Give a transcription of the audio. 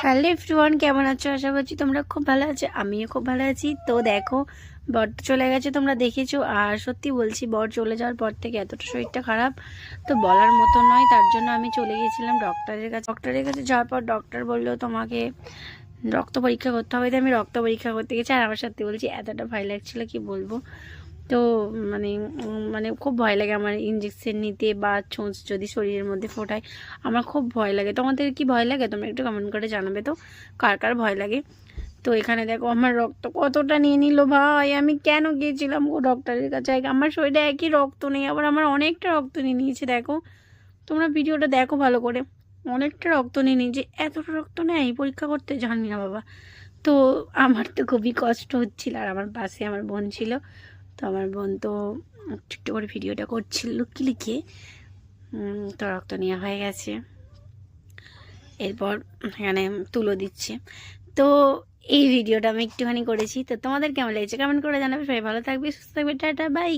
Hello everyone, কেমন আছো? আশা করছি তোমরা খুব ভালো আছো, আমিও খুব ভালো আছি। তো দেখো, বর তো চলে গেছে, তোমরা দেখেছো। আর সত্যি বলছি, বর চলে যাওয়ার পর থেকে এতটা শরীরটা খারাপ তো বলার মতো নয়। তার জন্য আমি চলে গেছিলাম ডক্টরের কাছে যাওয়ার পর ডক্টর বললো তোমাকে রক্ত পরীক্ষা করতে হবে। তো আমি রক্ত পরীক্ষা করতে গেছি। আর আমার সত্যি বলছি, এতটা ভয় লাগছিল কি বলবো। তো মানে মানে খুব ভয় লাগে আমার ইঞ্জেকশন নিতে, বা ছোঁচ যদি শরীরের মধ্যে ফোটায় আমার খুব ভয় লাগে। তোমাদের কি ভয় লাগে? তোমরা একটু কমেন্ট করে জানাবে তো কার কার ভয় লাগে। তো এখানে দেখো আমার রক্ত কতটা নিয়ে নিল ভাই। আমি কেন গিয়েছিলাম ও ডক্টরের কাছে? আমার শরীরে একই রক্ত নেই, আবার আমার অনেকটা রক্ত নিয়ে নিয়েছে। দেখো তোমরা ভিডিওটা দেখো ভালো করে, অনেকটা রক্ত নিয়ে নিয়েছে। এতটা রক্ত নেয় পরীক্ষা করতে, জানি না বাবা। তো আমার তো খুবই কষ্ট হচ্ছিল। আর আমার পাশে আমার বোন ছিল। তো আমার বোন তো একটু একটু করে ভিডিওটা করছিল লুকিয়ে লুকিয়ে। তো রক্ত নেওয়া হয়ে গেছে, এরপর এখানে তুলো দিচ্ছে। তো এই ভিডিওটা আমি একটুখানি করেছি। তো তোমাদের কেমন লেগেছে কমেন্ট করে জানাবে। সবাই ভালো থাকবে, সুস্থ থাকবে, টাটা বাই।